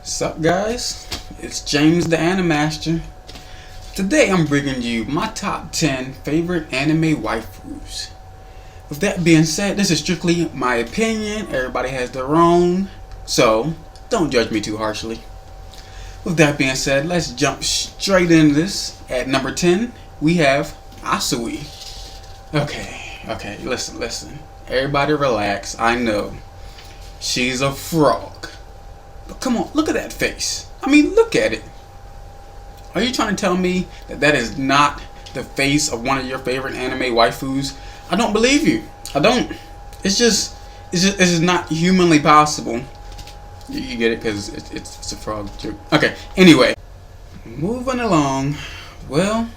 Sup guys, it's James the AniMaster. Today I'm bringing you my top 10 favorite anime waifus. With that being said, this is strictly my opinion, everybody has their own, so don't judge me too harshly. With that being said, let's jump straight into this. At number 10, we have Suey. Okay, listen. Everybody relax, I know. She's a frog. But come on, look at that face. I mean, look at it. Are you trying to tell me that that is not the face of one of your favorite anime waifus? I don't believe you. I don't. It's just not humanly possible. You get it? Because it's a frog joke. Okay, anyway. Moving along. Well,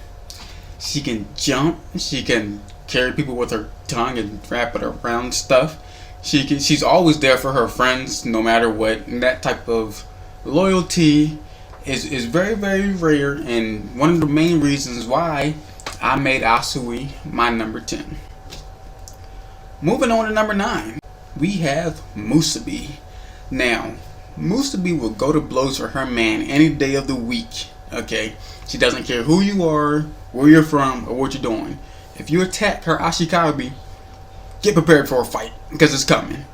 she can jump. She can carry people with her tongue and wrap it around stuff. She's always there for her friends no matter what, and that type of loyalty is very, very rare, and one of the main reasons why I made Suey my number 10. Moving on to number 9, we have Musa. Now, Musa will go to blows for her man any day of the week, okay? She doesn't care who you are, where you're from, or what you're doing. If you attack her Ashikabi, get prepared for a fight, because it's coming.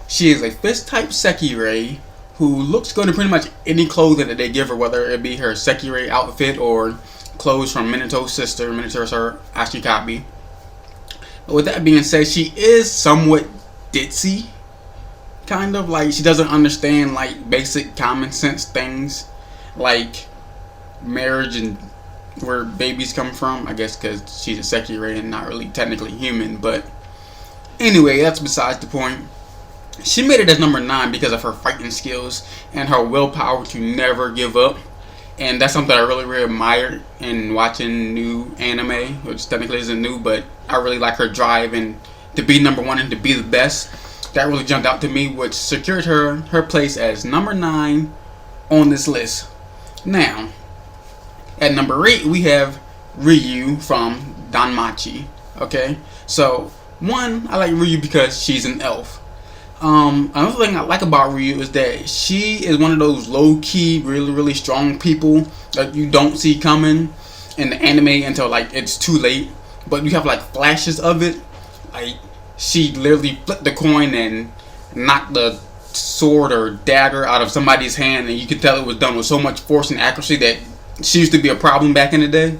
She is a fist-type Sekirei who looks good in pretty much any clothing that they give her, whether it be her Sekirei outfit or clothes from Minato's sister, Minato's her Ashikabi. But with that being said, she is somewhat ditzy. Kind of like she doesn't understand like basic common sense things like marriage and where babies come from. I guess because she's a Sekirei and not really technically human, but anyway, that's besides the point. She made it as number 9 because of her fighting skills and her willpower to never give up. And that's something I really admire in watching new anime, which technically isn't new, but I really like her drive and to be number 1 and to be the best. That really jumped out to me, which secured her place as number 9 on this list. Now, at number 8, we have Ryu from Danmachi. Okay, so one, I like Ryu because she's an elf. Another thing I like about Ryu is that she is one of those low-key, really strong people that you don't see coming in the anime until like it's too late. But you have like flashes of it. Like she literally flipped the coin and knocked the sword or dagger out of somebody's hand, and you could tell it was done with so much force and accuracy that she used to be a problem back in the day.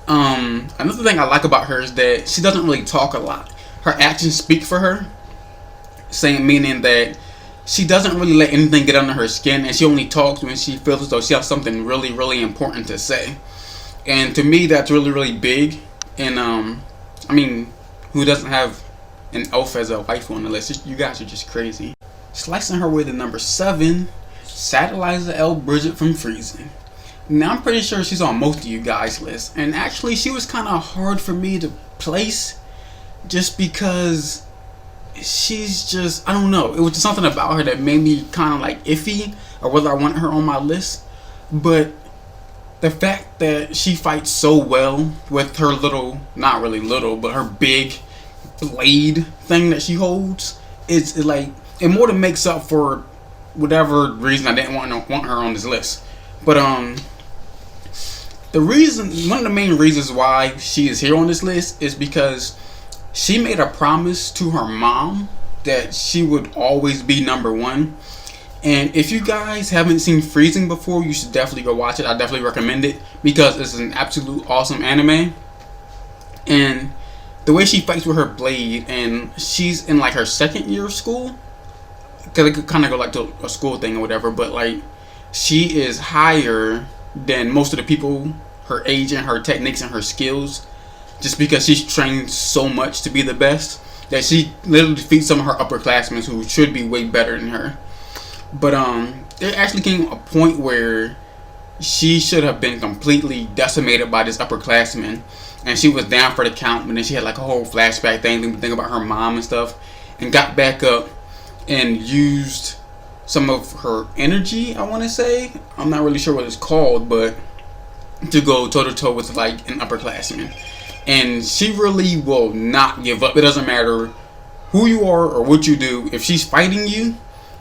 Another thing I like about her is that she doesn't really talk a lot. Her actions speak for her, meaning that she doesn't really let anything get under her skin, and she only talks when she feels as though she has something really important to say. And to me, that's really big. And I mean, who doesn't have an elf as a waifu on the list? You guys are just crazy. Slicing her way to number 7, Satellizer L. Bridget from Freezing. Now, I'm pretty sure she's on most of you guys' lists, and actually she was kind of hard for me to place just because she's just, I don't know, it was just something about her that made me kind of like iffy or whether I want her on my list. But the fact that she fights so well with her little, not really little, but her big blade thing that she holds, it's like, it more than makes up for whatever reason I didn't want her on this list. But one of the main reasons why she is here on this list is because she made a promise to her mom that she would always be number 1. And if you guys haven't seen Freezing before, you should definitely go watch it. I definitely recommend it because it's an absolute awesome anime. And the way she fights with her blade, and she's in like her 2nd year of school, because it could kind of go like to a school thing or whatever, but like she is higher than most of the people her age and her techniques and her skills, just because she's trained so much to be the best that she literally defeats some of her upperclassmen who should be way better than her. But there actually came a point where she should have been completely decimated by this upperclassman, and she was down for the count, but then she had like a whole flashback thing about her mom and stuff, and got back up and used some of her energy, I want to say, I'm not really sure what it's called, but to go toe-to-toe with like an upperclassman. And she really will not give up. It doesn't matter who you are or what you do. If she's fighting you,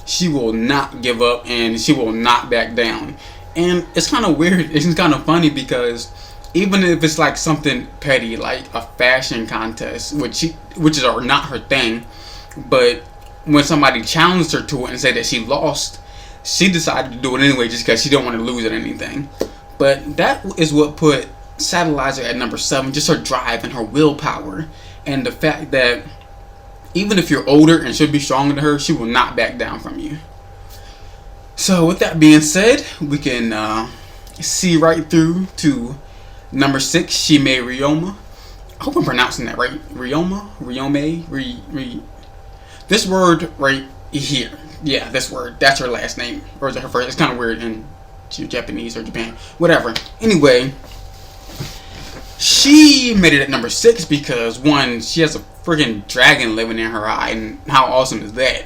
she will not give up and she will not back down. And it's kind of weird. It's kind of funny because even if it's like something petty, like a fashion contest, which is not her thing, but when somebody challenged her to it and said that she lost, she decided to do it anyway just because she don't want to lose at anything. But that is what put Satellizer at number 7, just her drive and her willpower, and the fact that even if you're older and should be stronger than her, she will not back down from you. So with that being said, we can see right through to number 6, Shime Ryoma. I hope I'm pronouncing that right. Ryome? This word right here. Yeah, this word. That's her last name. Or is it her first? It's kind of weird in Japanese or Japan. Whatever. Anyway, she made it at number 6 because, one, she has a freaking dragon living in her eye. And how awesome is that?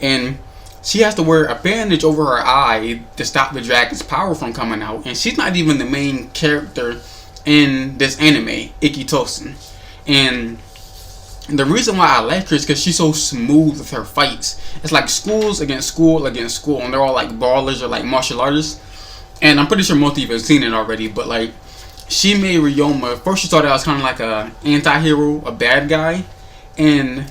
And she has to wear a bandage over her eye to stop the dragon's power from coming out. And she's not even the main character in this anime, Ikitosen. And the reason why I like her is because she's so smooth with her fights. It's like schools against school against school, and they're all like brawlers or like martial artists. And I'm pretty sure most of you have seen it already, but like Shime Ryoma, first she started out as kind of like a anti-hero, a bad guy, and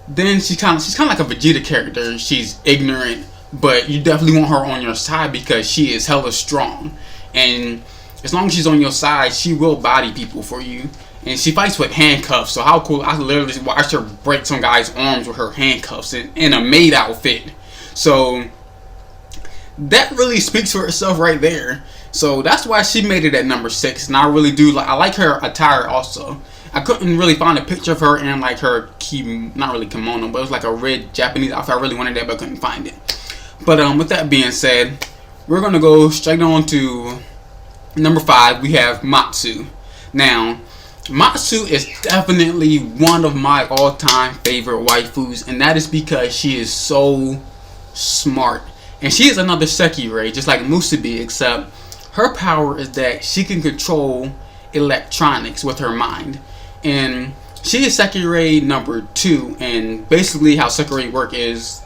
then she's kind of like a Vegeta character. She's ignorant, but you definitely want her on your side because she is hella strong. And as long as she's on your side, she will body people for you. And she fights with handcuffs, so how cool. I literally watched her break some guy's arms with her handcuffs in a maid outfit. So that really speaks for itself right there. So that's why she made it at number 6. And I really do I like her attire also. I couldn't really find a picture of her in like her not really kimono, but it was like a red Japanese outfit. I really wanted that, but I couldn't find it. But with that being said, we're gonna go straight on to number 5. We have Matsu. Now, Matsu is definitely one of my all-time favorite waifus, and that is because she is so smart. And she is another Sekirei, just like Musa, except her power is that she can control electronics with her mind. And she is Sekirei number 2, and basically how Sekirei work is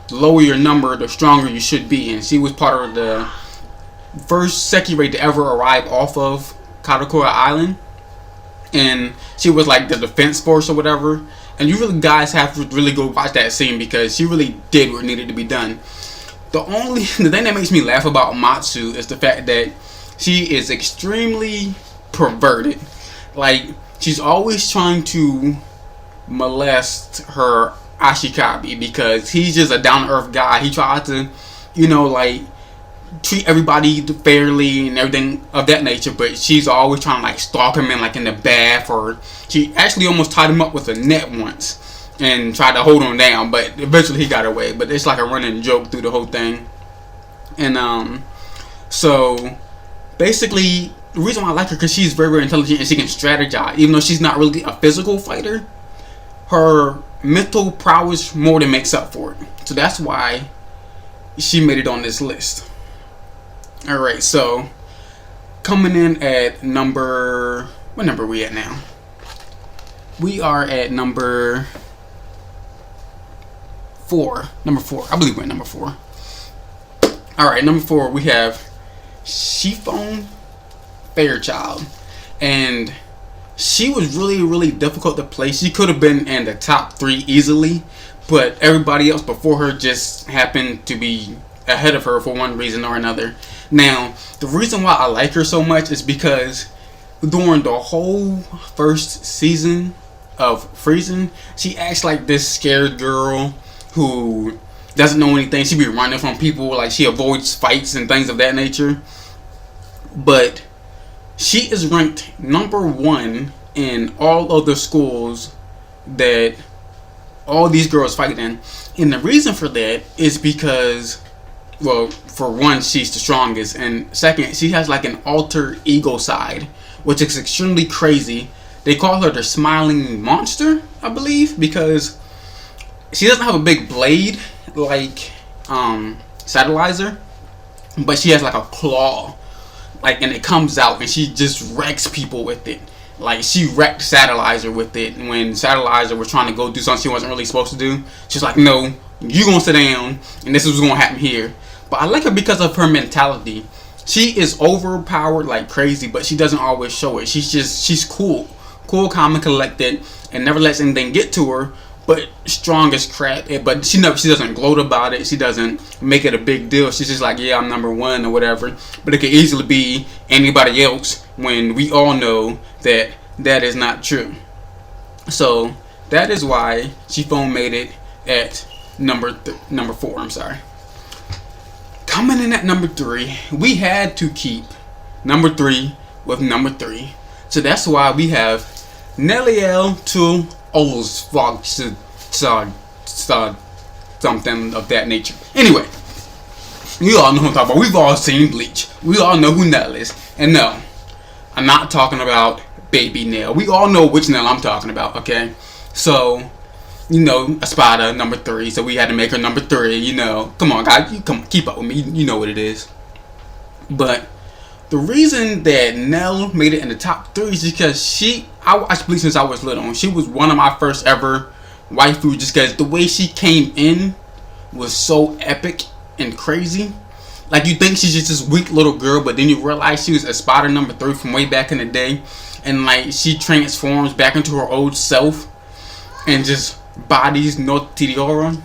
the lower your number, the stronger you should be. And she was part of the first Sekirei to ever arrive off of Karakura Island. And she was like the defense force or whatever. And you really guys have to really go watch that scene because she really did what needed to be done. The thing that makes me laugh about Matsu is the fact that she is extremely perverted. Like, she's always trying to molest her Ashikabi because he's just a down-to-earth guy. He tries to, like, treat everybody fairly and everything of that nature, but she's always trying to like stalk him in the bath, or she actually almost tied him up with a net once and tried to hold him down, but eventually he got away. But it's like a running joke through the whole thing. And so basically the reason why I like her because she's very, very intelligent and she can strategize. Even though she's not really a physical fighter, her mental prowess more than makes up for it. So that's why she made it on this list. Alright, so coming in at number... What number are we at now? We are at number 4. Number 4. I believe we're at number 4. Alright, number 4 we have Chiffon Fairchild. And she was really, really difficult to place. She could have been in the top 3 easily, but everybody else before her just happened to be ahead of her for one reason or another. Now, the reason why I like her so much is because during the whole first season of Friesen, she acts like this scared girl who doesn't know anything. She be running from people, like she avoids fights and things of that nature. But she is ranked number 1 in all of the schools that all these girls fight in. And the reason for that is because, well, for one, she's the strongest, and second, she has like an alter ego side, which is extremely crazy. They call her the smiling monster, I believe, because she doesn't have a big blade like Satellizer, but she has like a claw, like, and it comes out and she just wrecks people with it. Like, she wrecked Satellizer with it when Satellizer was trying to go do something she wasn't really supposed to do. She's like, no, you gonna sit down and this is what's gonna happen here. But I like her because of her mentality. She is overpowered like crazy, but she doesn't always show it. She's cool, calm and collected, and never lets anything get to her. But strong as crap. But she doesn't gloat about it. She doesn't make it a big deal. She's just like, yeah, I'm number one or whatever. But it could easily be anybody else when we all know that that is not true. So that is why she phone made it at number 4. I'm sorry. Coming in at number 3, we had to keep number 3 with number 3. So that's why we have Nelio to something of that nature. Anyway, you all know who I'm talking about. We've all seen Bleach. We all know who Nell is. And no, I'm not talking about baby Nell. We all know which Nell I'm talking about, okay? So, you know, Espada, number 3. So we had to make her number 3, you know. Come on, guys. Keep up with me. You know what it is. But the reason that Nell made it in the top 3 is because I watched Bleach since I was little. She was one of my first ever waifu just because the way she came in was so epic and crazy. Like, you think she's just this weak little girl, but then you realize she was Espada number 3 from way back in the day. And like, she transforms back into her old self and just bodies no Tiriora.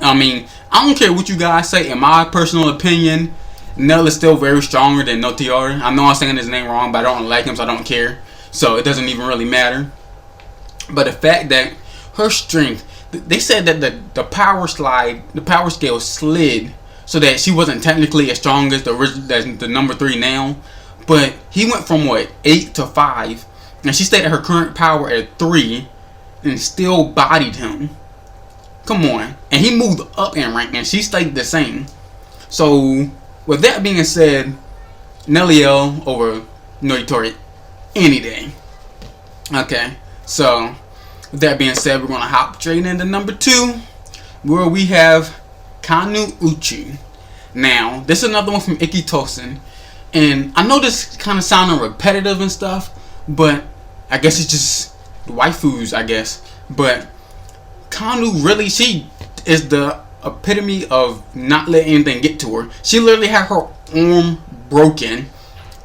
I mean, I don't care what you guys say. In my personal opinion, Nell is still very stronger than Notiora. I know I'm saying his name wrong, but I don't like him, so I don't care. So it doesn't even really matter. But the fact that her strength, they said that the power scale slid so that she wasn't technically as strong as the number 3 now. But he went from what, 8 to 5, and she stayed at her current power at 3 and still bodied him. Come on. And he moved up in rank and she stayed the same. So with that being said, Nelio over Notori any day. Okay, so with that being said, we're going to hop straight into number 2, where we have Kanu Uchu. Now, this is another one from Ikitosen. And I know this kind of sounding repetitive and stuff, but I guess it's just waifus, I guess. But Kanu really, she is the epitome of not letting anything get to her. She literally had her arm broken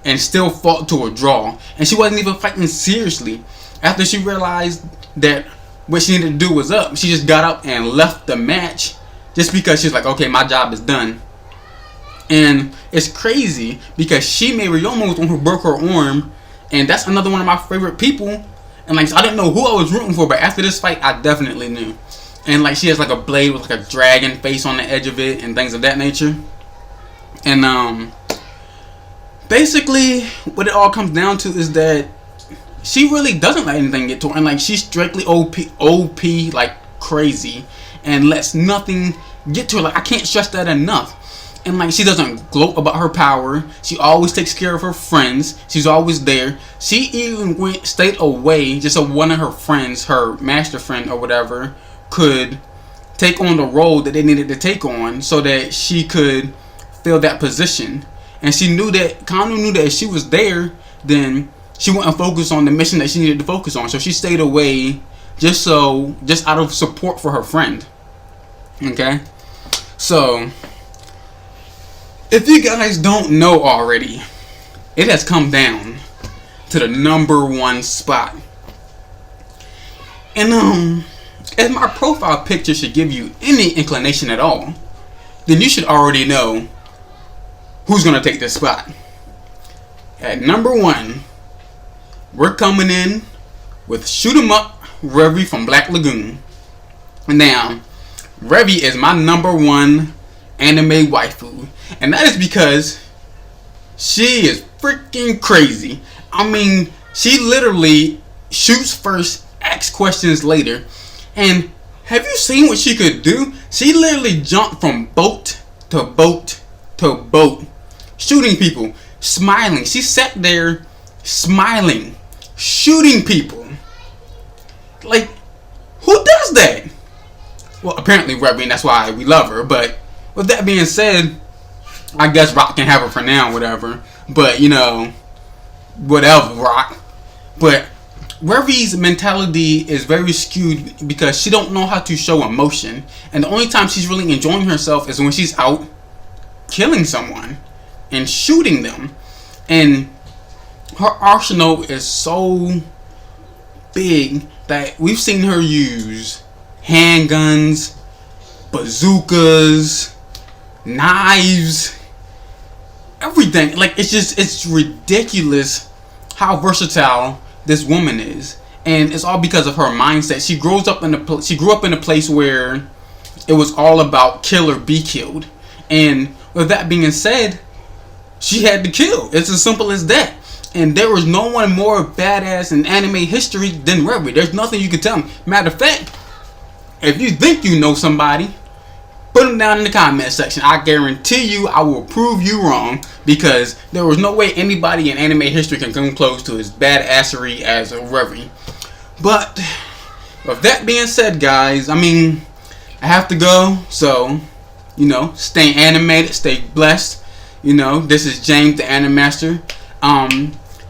and still fought to a draw, and she wasn't even fighting seriously. After she realized that what she needed to do was up, she just got up and left the match just because she's like, okay, my job is done. And it's crazy because she made Ryoma was the one who broke her arm, and that's another one of my favorite people. And like, I didn't know who I was rooting for, but after this fight, I definitely knew. And like, she has like a blade with like a dragon face on the edge of it and things of that nature. And basically what it all comes down to is that she really doesn't let anything get to her, and like, she's strictly OP like crazy and lets nothing get to her. Like, I can't stress that enough. And like, she doesn't gloat about her power. She always takes care of her friends. She's always there. She even stayed away just so one of her friends, her master friend or whatever, could take on the role that they needed to take on so that she could fill that position. And she knew that, Kanu knew that if she was there, then she wouldn't focus on the mission that she needed to focus on. So she stayed away just out of support for her friend. Okay? So, if you guys don't know already, it has come down to the number 1 spot. And if my profile picture should give you any inclination at all, then you should already know who's going to take this spot. At number 1, we're coming in with Shoot 'em Up Revi from Black Lagoon. Now, Revi is my number 1 anime waifu, and that is because she is freaking crazy. I mean, she literally shoots first, asks questions later. And have you seen what she could do? She literally jumped from boat to boat to boat, shooting people, smiling. She sat there smiling, shooting people. Like, who does that? Well, apparently Revi, and that's why we love her. But with that being said, I guess Rock can have her for now, whatever. But, you know, whatever, Rock. But Revi's mentality is very skewed because she don't know how to show emotion, and the only time she's really enjoying herself is when she's out killing someone and shooting them. And her arsenal is so big that we've seen her use handguns, bazookas, knives, everything. Like, it's ridiculous how versatile this woman is, and it's all because of her mindset. She grew up in a place where it was all about kill or be killed, and with that being said, she had to kill. It's as simple as that. And there was no one more badass in anime history than Revi. There's nothing you can tell me. Matter of fact, if you think you know somebody, put them down in the comment section. I guarantee you I will prove you wrong, because there was no way anybody in anime history can come close to his badassery as Revi. But with that being said, guys, I mean, I have to go. So, stay animated, stay blessed. This is James the AniMaster.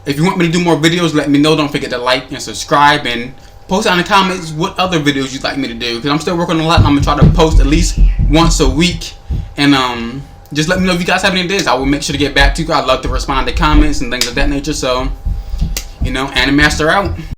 If you want me to do more videos, let me know. Don't forget to like and subscribe, and post down in the comments what other videos you'd like me to do, because I'm still working on a lot, and I'm gonna try to post at least once a week. And just let me know if you guys have any ideas. I will make sure to get back to you. I'd love to respond to comments and things of that nature. So, AniMaster out.